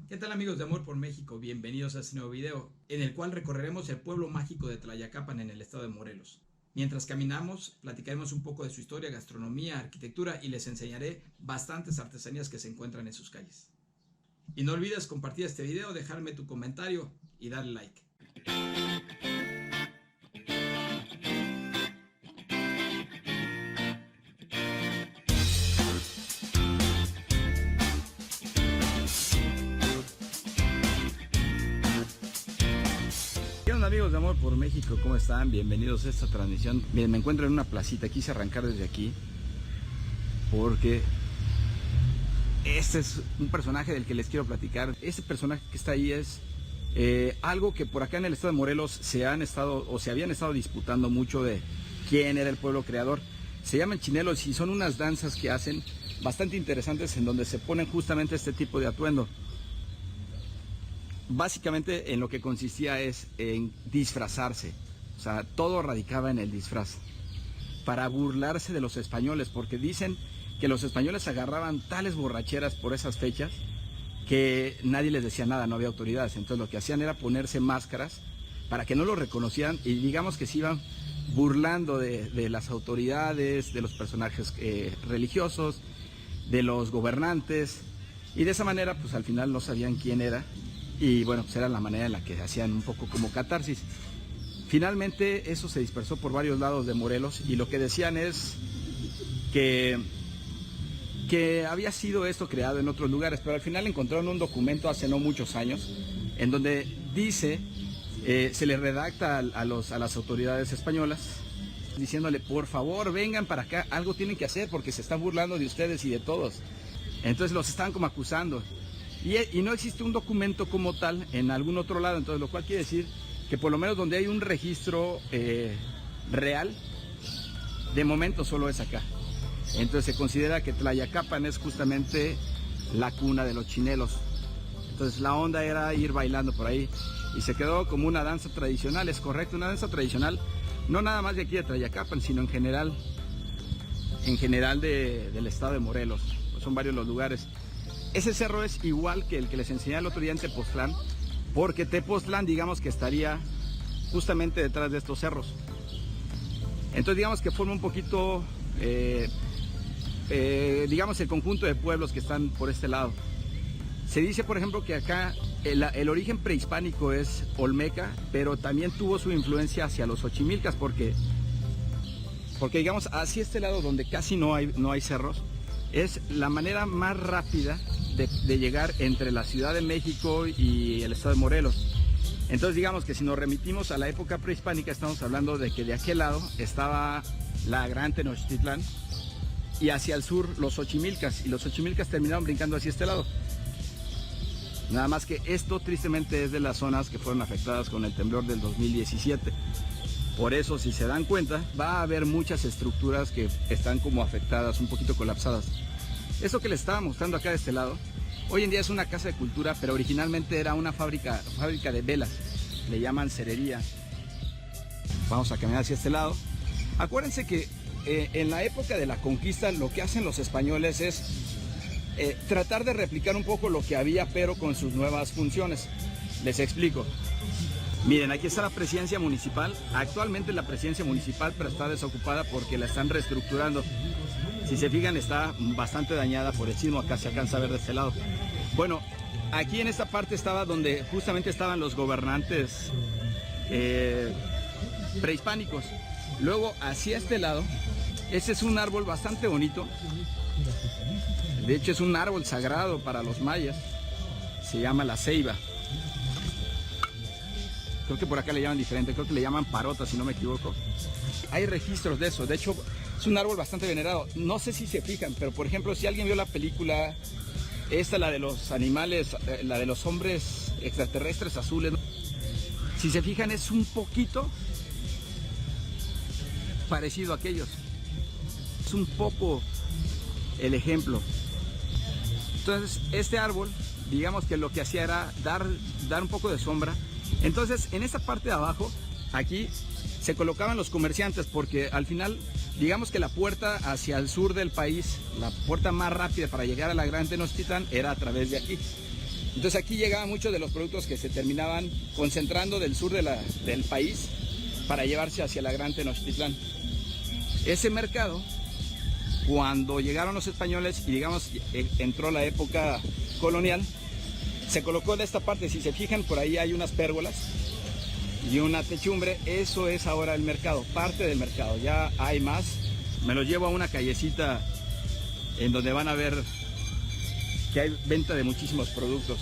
¿Qué tal amigos de Amor por México? Bienvenidos a este nuevo video, en el cual recorreremos el pueblo mágico de Tlayacapan en el estado de Morelos. Mientras caminamos, platicaremos un poco de su historia, gastronomía, arquitectura y les enseñaré bastantes artesanías que se encuentran en sus calles. Y no olvides compartir este video, dejarme tu comentario y darle like. ¿Qué onda amigos de Amor por México? ¿Cómo están? Bienvenidos a esta transmisión. Miren, me encuentro en una placita, quise arrancar desde aquí porque este es un personaje del que les quiero platicar. Este personaje que está ahí es algo que por acá en el estado de Morelos se habían estado disputando mucho de quién era el pueblo creador. Se llaman chinelos y son unas danzas que hacen bastante interesantes en donde se ponen justamente este tipo de atuendo. Básicamente en lo que consistía es en disfrazarse, o sea, todo radicaba en el disfraz, para burlarse de los españoles, porque dicen que los españoles agarraban tales borracheras por esas fechas que nadie les decía nada, no había autoridades. Entonces lo que hacían era ponerse máscaras para que no lo reconocieran y digamos que se iban burlando de las autoridades, de los personajes religiosos, de los gobernantes, y de esa manera pues al final no sabían quién era. Y bueno, pues era la manera en la que hacían un poco como catarsis. Finalmente eso se dispersó por varios lados de Morelos y lo que decían es que había sido esto creado en otros lugares, pero al final encontraron un documento hace no muchos años en donde dice, se le redacta a las autoridades españolas diciéndole, por favor vengan para acá, algo tienen que hacer porque se están burlando de ustedes y de todos. Entonces los estaban como acusando. Y no existe un documento como tal en algún otro lado, entonces lo cual quiere decir que por lo menos donde hay un registro real, de momento solo es acá. Entonces se considera que Tlayacapan es justamente la cuna de los chinelos. Entonces la onda era ir bailando por ahí y se quedó como una danza tradicional, es correcto, una danza tradicional, no nada más de aquí de Tlayacapan, sino en general del estado de Morelos, pues son varios los lugares. Ese cerro es igual que el que les enseñé el otro día en Tepoztlán, porque Tepoztlán digamos que estaría justamente detrás de estos cerros. Entonces digamos que forma un poquito, digamos el conjunto de pueblos que están por este lado. Se dice por ejemplo que acá el origen prehispánico es olmeca, pero también tuvo su influencia hacia los ochimilcas, porque digamos hacia este lado donde casi no hay cerros, es la manera más rápida de llegar entre la Ciudad de México y el estado de Morelos. Entonces digamos que si nos remitimos a la época prehispánica, estamos hablando de que de aquel lado estaba la gran Tenochtitlán y hacia el sur los Xochimilcas, y los Xochimilcas terminaron brincando hacia este lado. Nada más que esto tristemente es de las zonas que fueron afectadas con el temblor del 2017. Por eso, si se dan cuenta, va a haber muchas estructuras que están como afectadas, un poquito colapsadas. Esto que les estaba mostrando acá de este lado, hoy en día es una casa de cultura, pero originalmente era una fábrica de velas. Le llaman cerería. Vamos a caminar hacia este lado. Acuérdense que en la época de la conquista lo que hacen los españoles es tratar de replicar un poco lo que había, pero con sus nuevas funciones. Les explico. Miren, aquí está la presidencia municipal. Actualmente la presidencia municipal pero está desocupada porque la están reestructurando. Si se fijan está bastante dañada por el sismo, acá se alcanza a ver de este lado. Bueno, aquí en esta parte estaba donde justamente estaban los gobernantes prehispánicos. Luego hacia este lado, ese es un árbol bastante bonito. De hecho es un árbol sagrado para los mayas. Se llama la ceiba. Creo que por acá le llaman diferente, creo que le llaman parota si no me equivoco. Hay registros de eso, de hecho es un árbol bastante venerado. No sé si se fijan, pero por ejemplo si alguien vio la película, esta la de los animales, la de los hombres extraterrestres azules, ¿no? Si se fijan es un poquito parecido a aquellos. Es un poco el ejemplo. Entonces este árbol, digamos que lo que hacía era dar un poco de sombra. Entonces en esta parte de abajo, aquí se colocaban los comerciantes, porque al final digamos que la puerta hacia el sur del país, la puerta más rápida para llegar a la gran Tenochtitlán era a través de aquí. Entonces aquí llegaban muchos de los productos que se terminaban concentrando del sur del país para llevarse hacia la Gran Tenochtitlán. Ese mercado, cuando llegaron los españoles y digamos entró la época colonial, se colocó de esta parte. Si se fijan, por ahí hay unas pérgolas y una techumbre. Eso es ahora el mercado, parte del mercado. Ya hay más. Me los llevo a una callecita en donde van a ver que hay venta de muchísimos productos.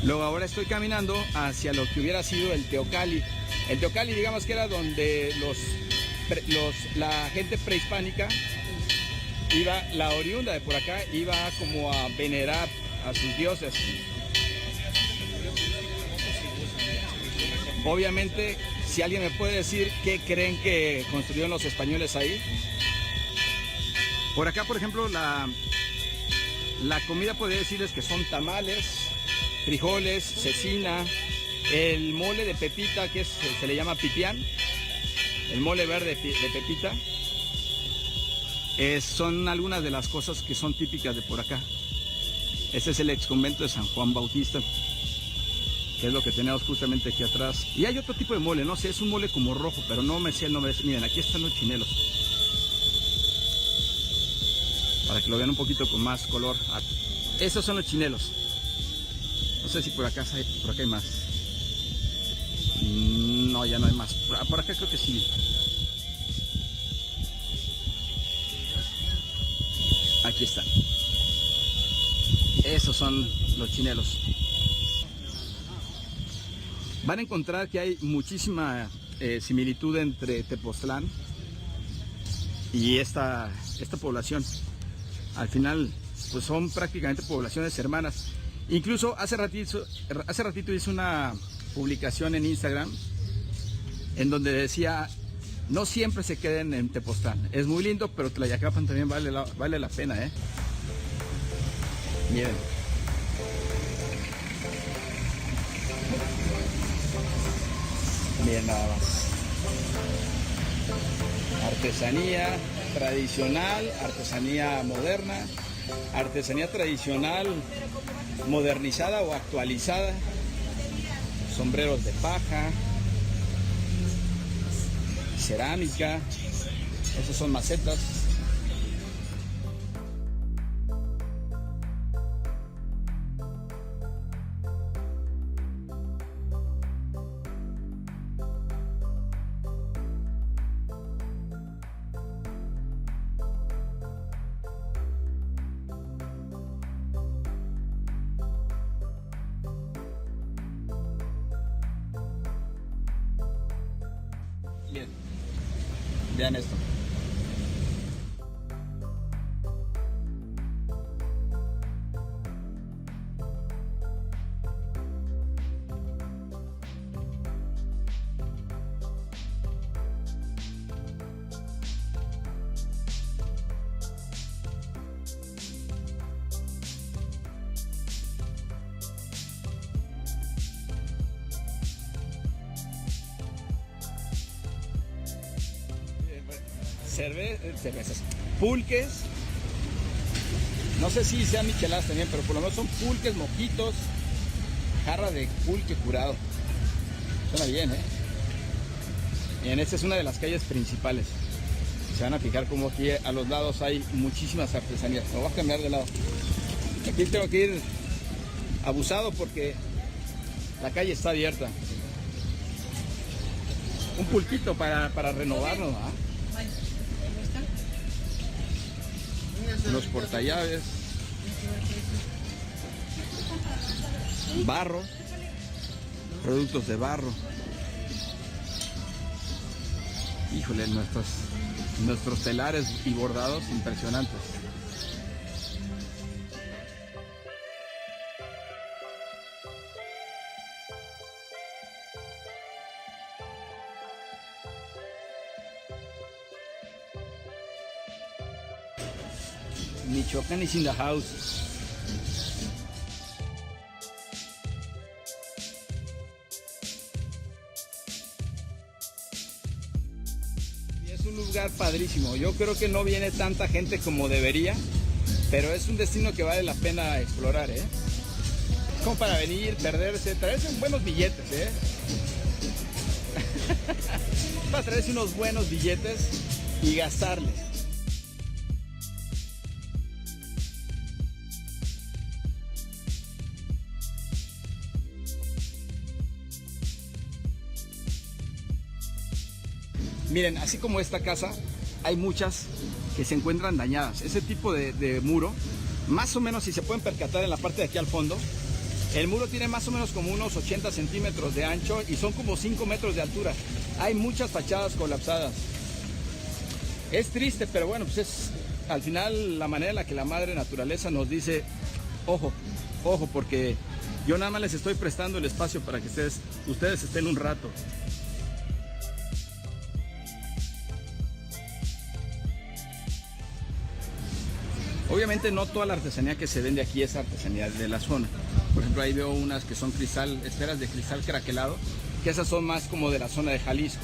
Luego ahora estoy caminando hacia lo que hubiera sido el Teocalli. El Teocalli, digamos que era donde la gente prehispánica iba, la oriunda de por acá, iba como a venerar a sus dioses. Obviamente, si alguien me puede decir qué creen que construyeron los españoles ahí. Por acá, por ejemplo, la comida podría decirles que son tamales, frijoles, cecina, el mole de pepita, que se le llama pipián, el mole verde de pepita. Son algunas de las cosas que son típicas de por acá. Este es el ex convento de San Juan Bautista, que es lo que tenemos justamente aquí atrás. Y hay otro tipo de mole, no sé, es un mole como rojo, pero no me sé el nombre. Miren, aquí están los chinelos, para que lo vean un poquito con más color. Esos son los chinelos. No sé si por acá hay más. No, ya no hay más. Por acá creo que sí. Aquí están. Esos son los chinelos. Van a encontrar que hay muchísima similitud entre Tepoztlán y esta población. Al final, pues son prácticamente poblaciones hermanas. Incluso hace ratito hice una publicación en Instagram en donde decía: no siempre se queden en Tepoztlán. Es muy lindo, pero Tlayacapan también vale la pena, ¿eh? Miren. Miren nada más. Artesanía tradicional, artesanía moderna, artesanía tradicional modernizada o actualizada, sombreros de paja, cerámica, esos son macetas. Bien, vean esto. Cervezas, pulques, no sé si sean micheladas también, pero por lo menos son pulques, mojitos, jarra de pulque curado. Suena bien, ¿eh? Bien, esta es una de las calles principales. Se van a fijar como aquí a los lados hay muchísimas artesanías. Me voy a cambiar de lado. Aquí tengo que ir abusado porque la calle está abierta. Un pulquito para renovarnos, ¿ah? Los portallaves, barro, productos de barro. Híjole, nuestros telares y bordados impresionantes. Michoacán is in the house. Es un lugar padrísimo. Yo creo que no viene tanta gente como debería, pero es un destino que vale la pena explorar, ¿eh? Como para venir, perderse, traerse buenos billetes, ¿eh? Para traerse unos buenos billetes y gastarles. Miren, así como esta casa, hay muchas que se encuentran dañadas. Ese tipo de muro, más o menos, si se pueden percatar en la parte de aquí al fondo, el muro tiene más o menos como unos 80 centímetros de ancho y son como 5 metros de altura. Hay muchas fachadas colapsadas. Es triste, pero bueno, pues es al final la manera en la que la madre naturaleza nos dice, ojo, ojo, porque yo nada más les estoy prestando el espacio para que ustedes estén un rato. Obviamente no toda la artesanía que se vende aquí es artesanía de la zona. Por ejemplo, ahí veo unas que son esferas de cristal craquelado, que esas son más como de la zona de Jalisco.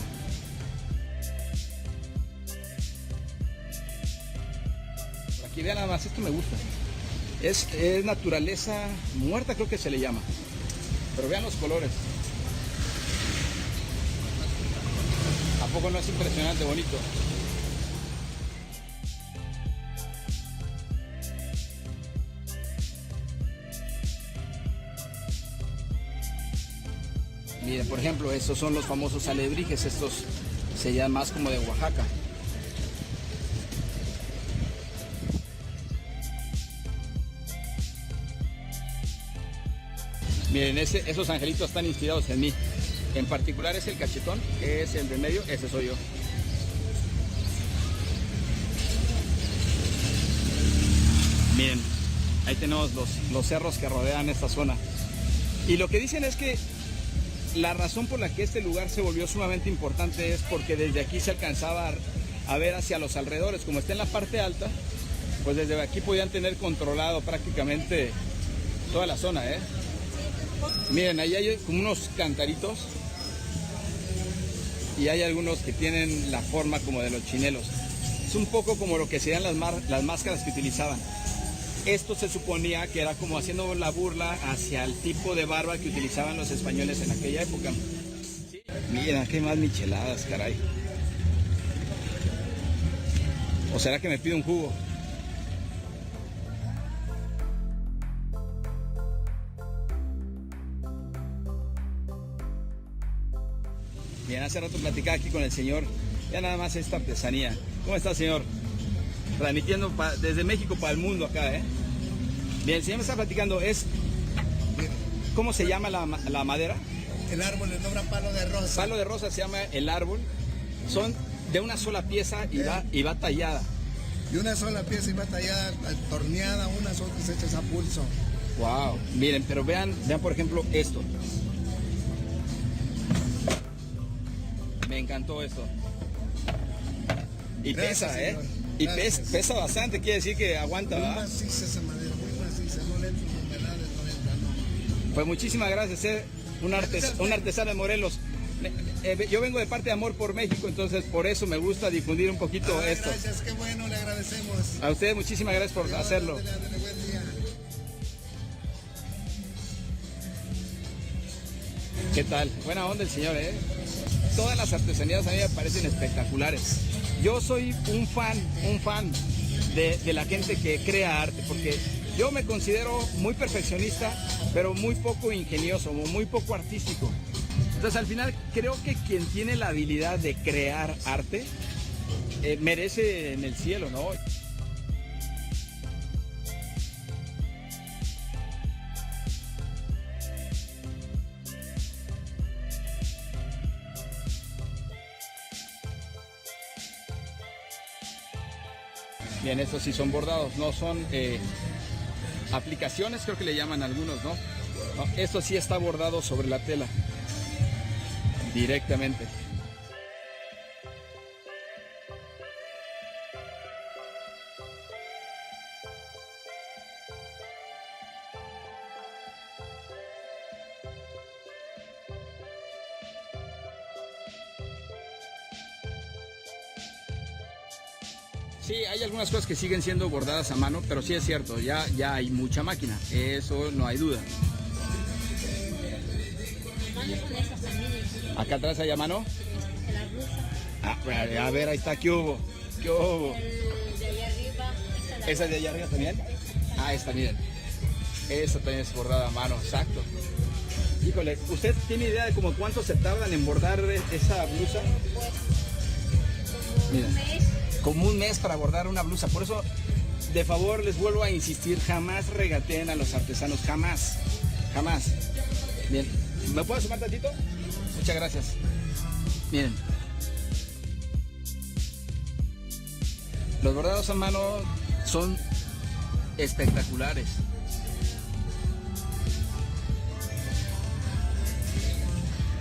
Por aquí vean nada más, esto me gusta. Es naturaleza muerta, creo que se le llama. Pero vean los colores. ¿A poco no es impresionante, bonito? Miren, por ejemplo, estos son los famosos alebrijes, estos se llaman más como de Oaxaca. Miren, esos angelitos están inspirados en mí. En particular es el cachetón, es el de medio, ese soy yo. Miren, ahí tenemos los cerros que rodean esta zona. Y lo que dicen es que la razón por la que este lugar se volvió sumamente importante es porque desde aquí se alcanzaba a ver hacia los alrededores. Como está en la parte alta, pues desde aquí podían tener controlado prácticamente toda la zona, ¿eh? Miren, ahí hay como unos cantaritos y hay algunos que tienen la forma como de los chinelos. Es un poco como lo que serían las máscaras que utilizaban. Esto se suponía que era como haciendo la burla hacia el tipo de barba que utilizaban los españoles en aquella época. Sí. Miren, aquí hay más micheladas, caray. ¿O será que me pido un jugo? Bien, hace rato platicaba aquí con el señor, ya nada más esta artesanía. ¿Cómo está, señor? Transmitiendo desde México para el mundo acá, ¿eh? Bien, el señor me está platicando, ¿cómo se llama la madera? El árbol le nombra palo de rosa. Palo de rosa se llama el árbol. Son de una sola pieza y va tallada. De una sola pieza y va tallada, torneada, unas otras hechas a pulso. Wow, miren, pero vean por ejemplo esto. Me encantó esto. Y Gracias, pesa, señor. Y Gracias. pesa bastante, quiere decir que aguanta, Muy ¿verdad? maciza esa madera, muy maciza, no le entran humedades, no entran, no. Pues muchísimas gracias, un artesano de Morelos. Yo vengo de parte de Amor por México, entonces por eso me gusta difundir un poquito esto. Gracias, qué bueno, le agradecemos. A ustedes muchísimas gracias por hacerlo. Dale, buen día. ¿Qué tal? Buena onda el señor, ¿eh? Todas las artesanías a mí me parecen espectaculares. Yo soy un fan de la gente que crea arte, porque yo me considero muy perfeccionista, pero muy poco ingenioso, muy poco artístico. Entonces al final creo que quien tiene la habilidad de crear arte merece en el cielo, ¿no? Bien, estos sí son bordados, no son aplicaciones, creo que le llaman algunos, ¿no? No, esto sí está bordado sobre la tela, directamente. Sí, hay algunas cosas que siguen siendo bordadas a mano, pero sí es cierto, ya hay mucha máquina, eso no hay duda. mano son esas también. Acá atrás hay a mano. La blusa. A ver, ahí está, ¿qué hubo? ¿Qué hubo? El de allá arriba. ¿Esa de allá arriba también? Ah, esta, miren. Esta también es bordada a mano, exacto. Híjole, ¿usted tiene idea de como cuánto se tardan en bordar esa blusa? Pues, Mira, un mes. como un mes para bordar una blusa. Por eso, de favor, les vuelvo a insistir, jamás regateen a los artesanos, jamás, jamás. Bien, ¿me puedo sumar tantito? Muchas gracias. Miren, los bordados a mano son espectaculares.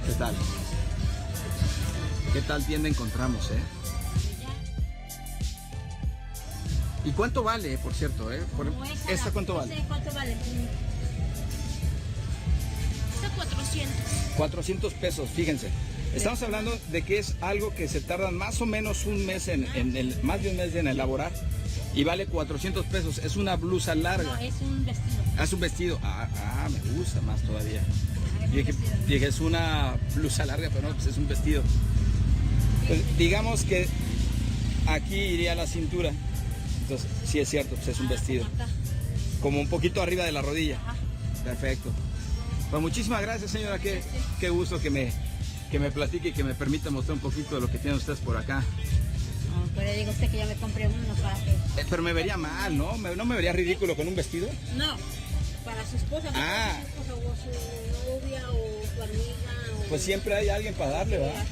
¿Qué tal? ¿Qué tal tienda encontramos, ¿Y cuánto vale, por cierto, Como esa, ¿Esta cuánto no vale? sé cuánto vale. Está 400. 400 pesos, fíjense. Estamos hablando de que es algo que se tarda más o menos un mes más de un mes en elaborar y vale 400 pesos. Es una blusa larga. No, es un vestido. Ah, es un vestido. Me gusta más todavía. Es un Dije, vestido. es una blusa larga, pero no, pues es un vestido. Pues, digamos que aquí iría la cintura. Entonces, sí es cierto, pues es un vestido. Acá. Como un poquito arriba de la rodilla. Ajá. Perfecto. Pues muchísimas gracias, señora. Qué gusto que me platique y que me permita mostrar un poquito de lo que tienen ustedes por acá. No, pero digo usted que ya me compré uno para que... Pero me vería mal, ¿no? ¿No me vería ridículo con un vestido? No, para su esposa, Ah. para su esposa o su novia o su amiga. O... Pues siempre hay alguien para darle, ¿verdad?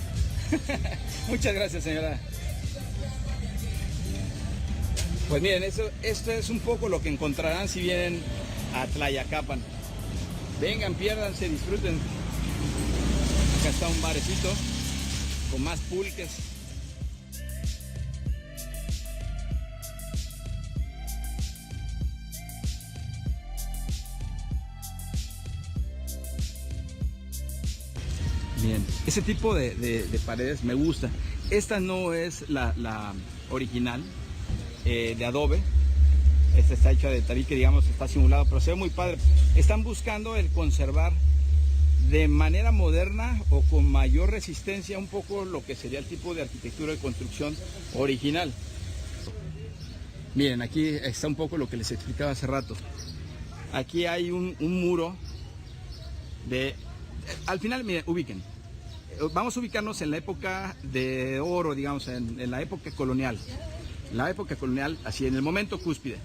Muchas gracias, señora. Pues miren, esto es un poco lo que encontrarán si vienen a Tlayacapan. Vengan, piérdanse, disfruten. Acá está un barecito con más pulques. Bien, ese tipo de paredes me gusta. Esta no es la original de adobe. Esta está hecha de tabique, digamos, está simulado, pero se ve muy padre. Están buscando el conservar de manera moderna o con mayor resistencia un poco lo que sería el tipo de arquitectura de construcción original. Miren, aquí está un poco lo que les explicaba hace rato. Aquí hay un muro de... Al final, miren, ubiquen. Vamos a ubicarnos en la época de oro, digamos, en la época colonial. La época colonial, así en el momento cúspide.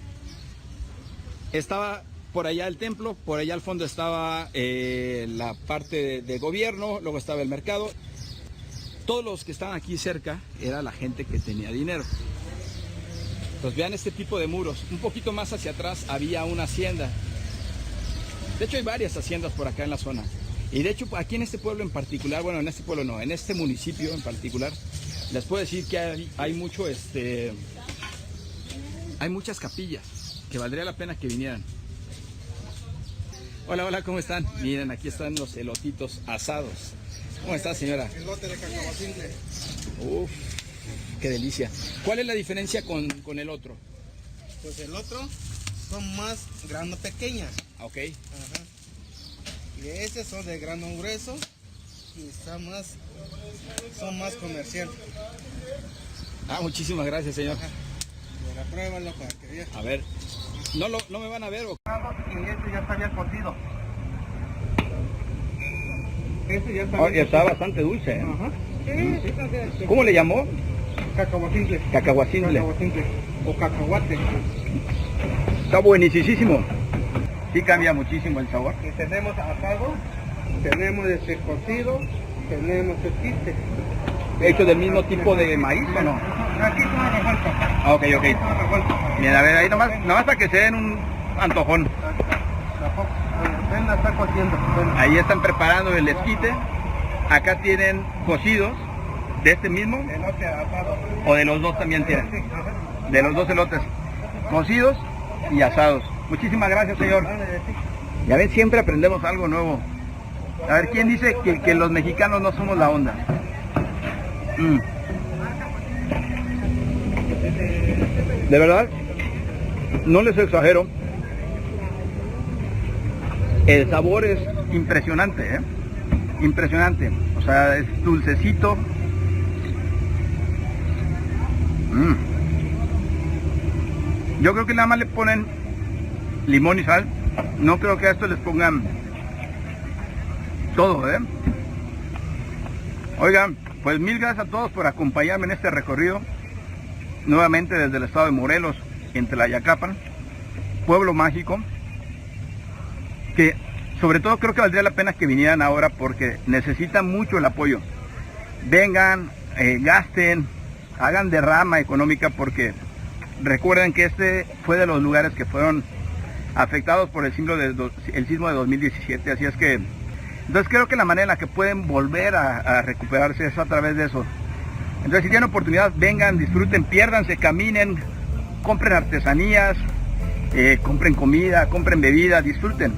Estaba por allá el templo, por allá al fondo estaba la parte de gobierno, luego estaba el mercado. Todos los que estaban aquí cerca era la gente que tenía dinero. Pues vean este tipo de muros. Un poquito más hacia atrás había una hacienda. De hecho hay varias haciendas por acá en la zona. Y de hecho aquí en este pueblo en particular, bueno, en este pueblo no, en este municipio en particular, les puedo decir que hay mucho, hay muchas capillas que valdría la pena que vinieran. Hola, hola, ¿cómo están? Miren, aquí están los elotitos asados. ¿Cómo está, señora? Elote de cacahuacintle. Uf, qué delicia. ¿Cuál es la diferencia con el otro? Pues el otro son más grano pequeñas. Ok. Ajá. Y estos son de grano grueso y son más comerciales. Muchísimas gracias, señor. Mira, pruébalo para que veas. A ver, ¿no me van a ver? Y este ya está bien cocido. Este ya está Oh, bien está cocido. bastante dulce, ¿eh? Ajá. Sí. ¿Cómo le llamó? Cacahuacintle. Cacahuacintle. Cacahuacintle. O cacahuate. Está buenísimo. Sí cambia muchísimo el sabor. Y tenemos asado, tenemos cocido, tenemos esquite. ¿Hecho del mismo tipo de maíz o no? Aquí son revueltos. Ok. Son revueltos. Bien, a ver, ahí nomás para que se den un antojón. Ven, está cociendo. Ven. Ahí están preparando el esquite. Acá tienen cocidos de este mismo Elote asado. o de los dos también Sí, tienen. ajá. De los dos elotes. Cocidos y asados. Muchísimas gracias, señor. Vale, sí. Ya ven, siempre aprendemos algo nuevo. A ver, ¿quién dice que los mexicanos no somos la onda? De verdad, no les exagero. El sabor es impresionante, ¿eh? impresionante. O sea, es dulcecito. Yo creo que nada más le ponen limón y sal. No creo que a esto les pongan todo, ¿eh? Oigan, pues mil gracias a todos por acompañarme en este recorrido. Nuevamente desde el estado de Morelos, en Tlayacapan, pueblo mágico, que sobre todo creo que valdría la pena que vinieran ahora porque necesitan mucho el apoyo. Vengan, gasten, hagan derrama económica, porque recuerden que este fue de los lugares que fueron afectados por el sismo de 2017, así es que entonces creo que la manera en la que pueden volver a recuperarse es a través de eso. Entonces si tienen oportunidad, vengan, disfruten, piérdanse, caminen, compren artesanías, compren comida, compren bebida, disfruten.